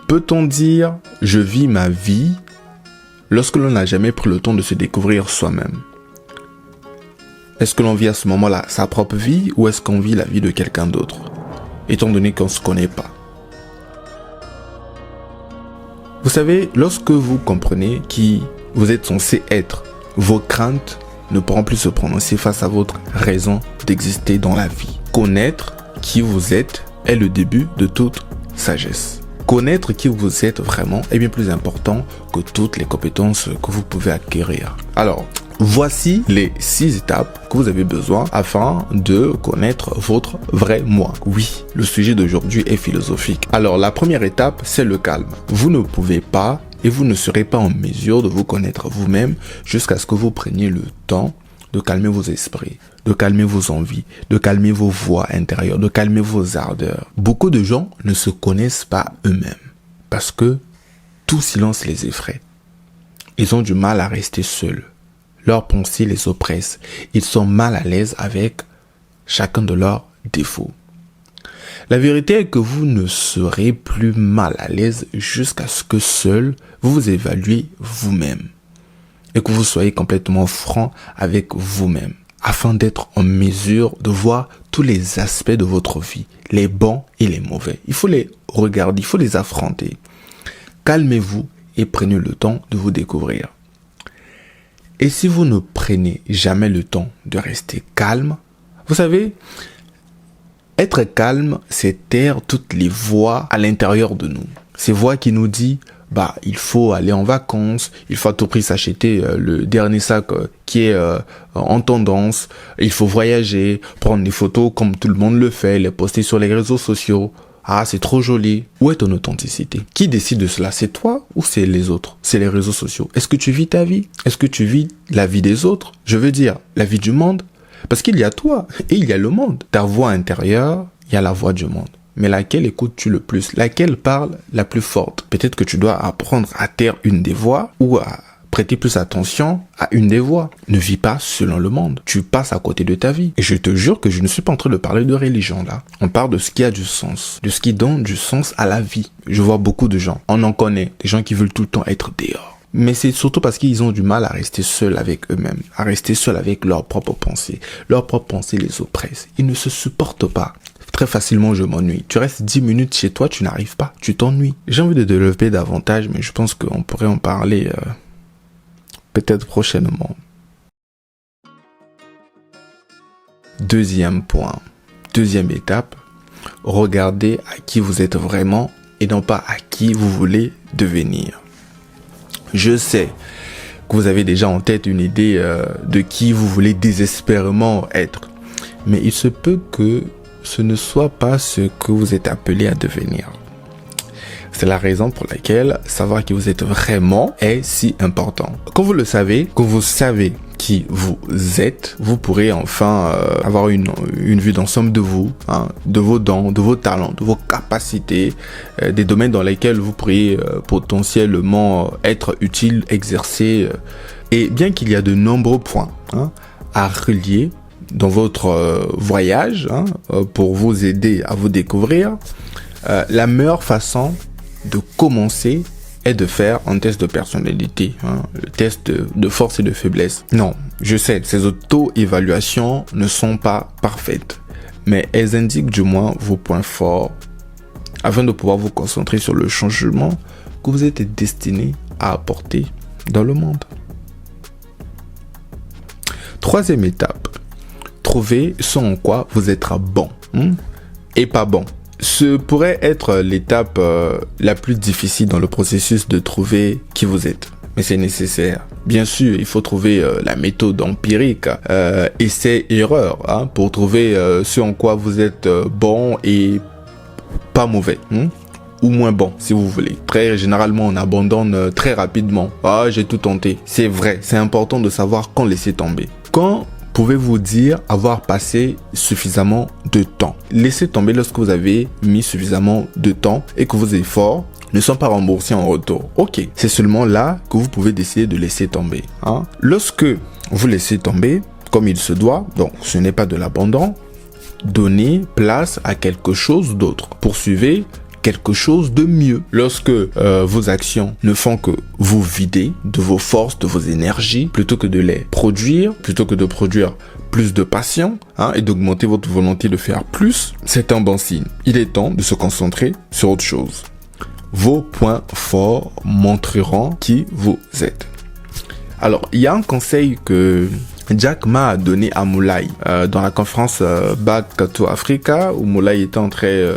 Peut-on dire « je vis ma vie » lorsque l'on n'a jamais pris le temps de se découvrir soi-même? Est-ce que l'on vit à ce moment-là sa propre vie ou est-ce qu'on vit la vie de quelqu'un d'autre, étant donné qu'on ne se connaît pas? Vous savez, lorsque vous comprenez qui vous êtes censé être, vos craintes ne pourront plus se prononcer face à votre raison d'exister dans la vie. Connaître qui vous êtes est le début de toute sagesse. Connaître qui vous êtes vraiment est bien plus important que toutes les compétences que vous pouvez acquérir. Alors, voici les 6 étapes que vous avez besoin afin de connaître votre vrai moi. Oui, le sujet d'aujourd'hui est philosophique. Alors, la première étape, c'est le calme. Vous ne pouvez pas et vous ne serez pas en mesure de vous connaître vous-même jusqu'à ce que vous preniez le temps de calmer vos esprits, de calmer vos envies, de calmer vos voix intérieures, de calmer vos ardeurs. Beaucoup de gens ne se connaissent pas eux-mêmes parce que tout silence les effraie. Ils ont du mal à rester seuls. Leurs pensées les oppressent. Ils sont mal à l'aise avec chacun de leurs défauts. La vérité est que vous ne serez plus mal à l'aise jusqu'à ce que seul vous vous évaluez vous-même et que vous soyez complètement franc avec vous-même afin d'être en mesure de voir tous les aspects de votre vie, les bons et les mauvais. Il faut les regarder, il faut les affronter. Calmez-vous et prenez le temps de vous découvrir. Et si vous ne prenez jamais le temps de rester calme, vous savez, être calme, c'est taire toutes les voix à l'intérieur de nous. Ces voix qui nous disent, il faut aller en vacances, il faut à tout prix s'acheter le dernier sac qui est en tendance, il faut voyager, prendre des photos comme tout le monde le fait, les poster sur les réseaux sociaux. Ah, c'est trop joli. Où est ton authenticité? Qui décide de cela? C'est toi ou c'est les autres? C'est les réseaux sociaux. Est-ce que tu vis ta vie? Est-ce que tu vis la vie des autres? Je veux dire, la vie du monde. Parce qu'il y a toi et il y a le monde. Ta voix intérieure, il y a la voix du monde. Mais laquelle écoutes-tu le plus? Laquelle parle la plus forte? Peut-être que tu dois apprendre à taire une des voix ou à prêter plus attention à une des voix. Ne vis pas selon le monde. Tu passes à côté de ta vie. Et je te jure que je ne suis pas en train de parler de religion là. On parle de ce qui a du sens. De ce qui donne du sens à la vie. Je vois beaucoup de gens. On en connaît. Des gens qui veulent tout le temps être dehors. Mais c'est surtout parce qu'ils ont du mal à rester seuls avec eux-mêmes. À rester seuls avec leurs propres pensées. Leurs propres pensées les oppressent. Ils ne se supportent pas. Très facilement, je m'ennuie. Tu restes 10 minutes chez toi, tu n'arrives pas. Tu t'ennuies. J'ai envie de développer davantage, mais je pense qu'on pourrait en parler peut-être prochainement. Deuxième point. Deuxième étape. Regardez à qui vous êtes vraiment et non pas à qui vous voulez devenir. Je sais que vous avez déjà en tête une idée de qui vous voulez désespérément être. Mais il se peut que ce ne soit pas ce que vous êtes appelé à devenir. C'est la raison pour laquelle savoir qui vous êtes vraiment est si important. Quand vous le savez, quand vous savez qui vous êtes, vous pourrez enfin avoir une vue d'ensemble de vous, de vos dons, de vos talents, de vos capacités, des domaines dans lesquels vous pourriez potentiellement être utile, exercer. Et bien qu'il y a de nombreux points à relier dans votre voyage pour vous aider à vous découvrir, la meilleure façon de commencer est de faire un test de personnalité, le test de force et de faiblesse. Non, je sais, ces auto-évaluations ne sont pas parfaites, mais elles indiquent du moins vos points forts afin de pouvoir vous concentrer sur le changement que vous êtes destiné à apporter dans le monde. Troisième étape. Trouver ce en quoi vous êtes bon et pas bon. Ce pourrait être l'étape la plus difficile dans le processus de trouver qui vous êtes. Mais c'est nécessaire. Bien sûr, il faut trouver la méthode empirique, essai-erreur, pour trouver ce en quoi vous êtes bon et pas mauvais. Ou moins bon, si vous voulez. Très généralement, on abandonne très rapidement. Ah, j'ai tout tenté. C'est vrai, c'est important de savoir quand laisser tomber. Quand pouvez-vous dire avoir passé suffisamment de temps? Laissez tomber lorsque vous avez mis suffisamment de temps et que vos efforts ne sont pas remboursés en retour. Ok, c'est seulement là que vous pouvez décider de laisser tomber. Lorsque vous laissez tomber, comme il se doit, donc ce n'est pas de l'abandon, donnez place à quelque chose d'autre. Poursuivez quelque chose de mieux. Lorsque vos actions ne font que vous vider de vos forces, de vos énergies, plutôt que de les produire, plutôt que de produire plus de passion et d'augmenter votre volonté de faire plus, c'est un bon signe. Il est temps de se concentrer sur autre chose. Vos points forts montreront qui vous êtes. Alors, il y a un conseil que Jack Ma a donné à Moulay dans la conférence Back to Africa, où Moulay était en train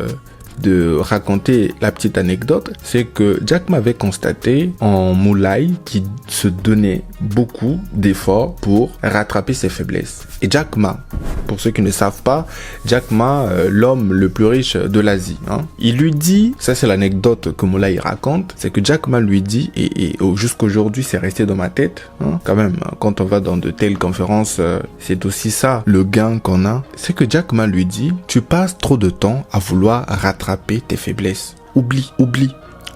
de raconter la petite anecdote. C'est que Jack Ma avait constaté en Moulay qui se donnait beaucoup d'efforts pour rattraper ses faiblesses. Et Jack Ma, pour ceux qui ne savent pas, Jack Ma, l'homme le plus riche de l'Asie, il lui dit, ça c'est l'anecdote que Moulay raconte, c'est que Jack Ma lui dit, et jusqu'aujourd'hui c'est resté dans ma tête, quand même, quand on va dans de telles conférences, c'est aussi ça le gain qu'on a, c'est que Jack Ma lui dit, tu passes trop de temps à vouloir rattraper tes faiblesses. Oublie.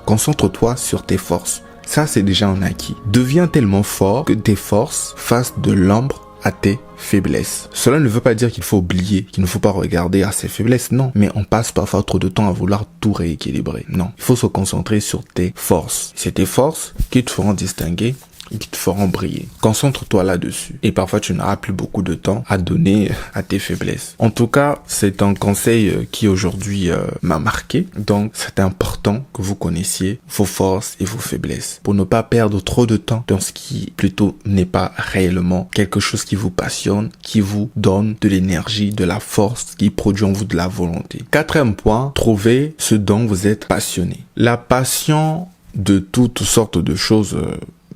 Concentre-toi sur tes forces. Ça, c'est déjà un acquis. Deviens tellement fort que tes forces fassent de l'ombre à tes faiblesses. Cela ne veut pas dire qu'il faut oublier, qu'il ne faut pas regarder à ses faiblesses, non. Mais on passe parfois trop de temps à vouloir tout rééquilibrer. Non. Il faut se concentrer sur tes forces. C'est tes forces qui te feront distinguer et qui te feront briller. Concentre-toi là-dessus. Et parfois, tu n'auras plus beaucoup de temps à donner à tes faiblesses. En tout cas, c'est un conseil qui aujourd'hui m'a marqué. Donc, c'est important que vous connaissiez vos forces et vos faiblesses pour ne pas perdre trop de temps dans ce qui plutôt n'est pas réellement quelque chose qui vous passionne, qui vous donne de l'énergie, de la force, qui produit en vous de la volonté. Quatrième point, trouvez ce dont vous êtes passionné. La passion de toutes sortes de choses,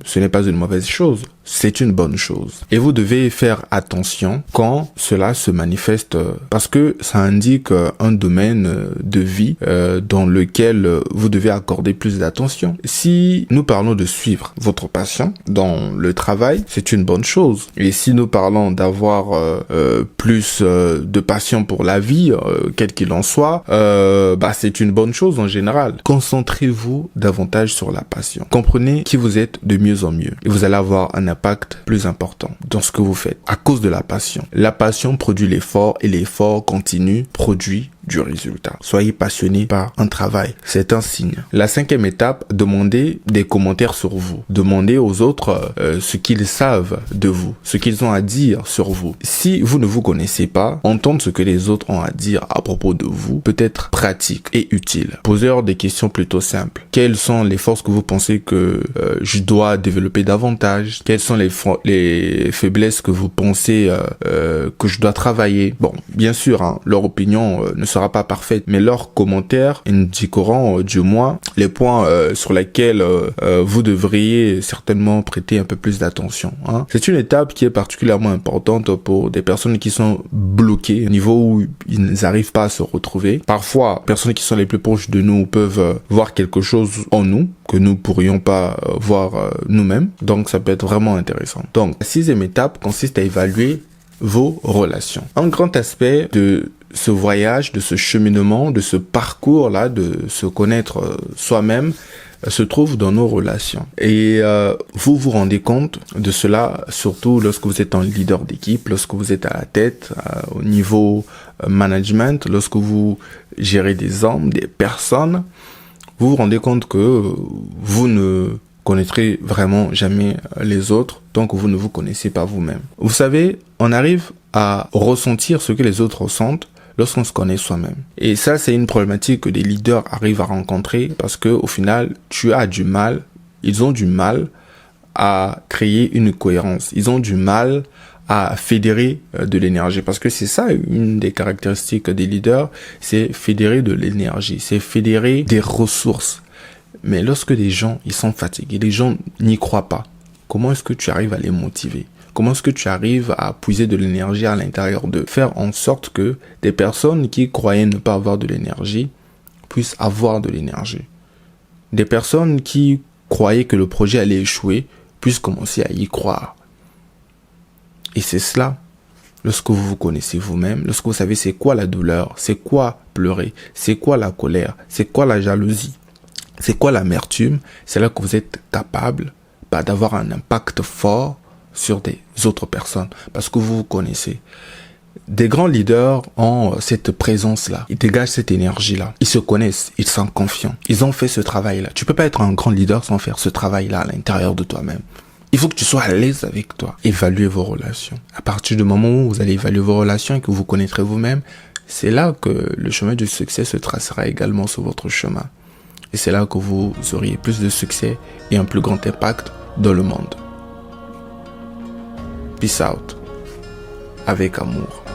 ce n'est pas une mauvaise chose, c'est une bonne chose. Et vous devez faire attention quand cela se manifeste parce que ça indique un domaine de vie dans lequel vous devez accorder plus d'attention. Si nous parlons de suivre votre passion dans le travail, c'est une bonne chose. Et si nous parlons d'avoir plus de passion pour la vie, quel qu'il en soit, c'est une bonne chose en général. Concentrez-vous davantage sur la passion. Comprenez qui vous êtes de mieux en mieux. Et vous allez avoir un impact plus important dans ce que vous faites à cause de la passion. La passion produit l'effort et l'effort continu produit du résultat. Soyez passionné par un travail. C'est un signe. La cinquième étape, demandez des commentaires sur vous. Demandez aux autres ce qu'ils savent de vous, ce qu'ils ont à dire sur vous. Si vous ne vous connaissez pas, entendre ce que les autres ont à dire à propos de vous peut être pratique et utile. Posez-leur des questions plutôt simples. Quelles sont les forces que vous pensez que je dois développer davantage? Quelles sont les faiblesses que vous pensez que je dois travailler? Bon, bien sûr, leur opinion ne sera pas parfaite, mais leurs commentaires indiqueront du moins les points sur lesquels vous devriez certainement prêter un peu plus d'attention. C'est une étape qui est particulièrement importante pour des personnes qui sont bloquées au niveau où ils n'arrivent pas à se retrouver. Parfois, personnes qui sont les plus proches de nous peuvent voir quelque chose en nous que nous pourrions pas voir nous-mêmes. Donc, ça peut être vraiment intéressant. Donc, la sixième étape consiste à évaluer vos relations. Un grand aspect de ce voyage, de ce cheminement, de ce parcours-là, de se connaître soi-même, se trouve dans nos relations. Et vous vous rendez compte de cela, surtout lorsque vous êtes un leader d'équipe, lorsque vous êtes à la tête, au niveau management, lorsque vous gérez des hommes, des personnes, vous vous rendez compte que vous ne connaîtrez vraiment jamais les autres, donc vous ne vous connaissez pas vous-même. Vous savez, on arrive à ressentir ce que les autres ressentent lorsqu'on se connaît soi-même. Et ça, c'est une problématique que des leaders arrivent à rencontrer parce que au final, ils ont du mal à créer une cohérence. Ils ont du mal à fédérer de l'énergie parce que c'est ça une des caractéristiques des leaders, c'est fédérer de l'énergie, c'est fédérer des ressources. Mais lorsque des gens, ils sont fatigués, les gens n'y croient pas, comment est-ce que tu arrives à les motiver? Comment est-ce que tu arrives à puiser de l'énergie à l'intérieur d'eux? Faire en sorte que des personnes qui croyaient ne pas avoir de l'énergie puissent avoir de l'énergie. Des personnes qui croyaient que le projet allait échouer puissent commencer à y croire. Et c'est cela, lorsque vous vous connaissez vous-même, lorsque vous savez c'est quoi la douleur, c'est quoi pleurer, c'est quoi la colère, c'est quoi la jalousie, c'est quoi l'amertume, c'est là que vous êtes capable d'avoir un impact fort sur des autres personnes, parce que vous vous connaissez. Des grands leaders ont cette présence-là. Ils dégagent cette énergie-là. Ils se connaissent. Ils sont confiants. Ils ont fait ce travail-là. Tu peux pas être un grand leader sans faire ce travail-là à l'intérieur de toi-même. Il faut que tu sois à l'aise avec toi. Évaluez vos relations. À partir du moment où vous allez évaluer vos relations et que vous connaîtrez vous-même, c'est là que le chemin du succès se tracera également sur votre chemin. Et c'est là que vous auriez plus de succès et un plus grand impact dans le monde. Peace out. Avec amour.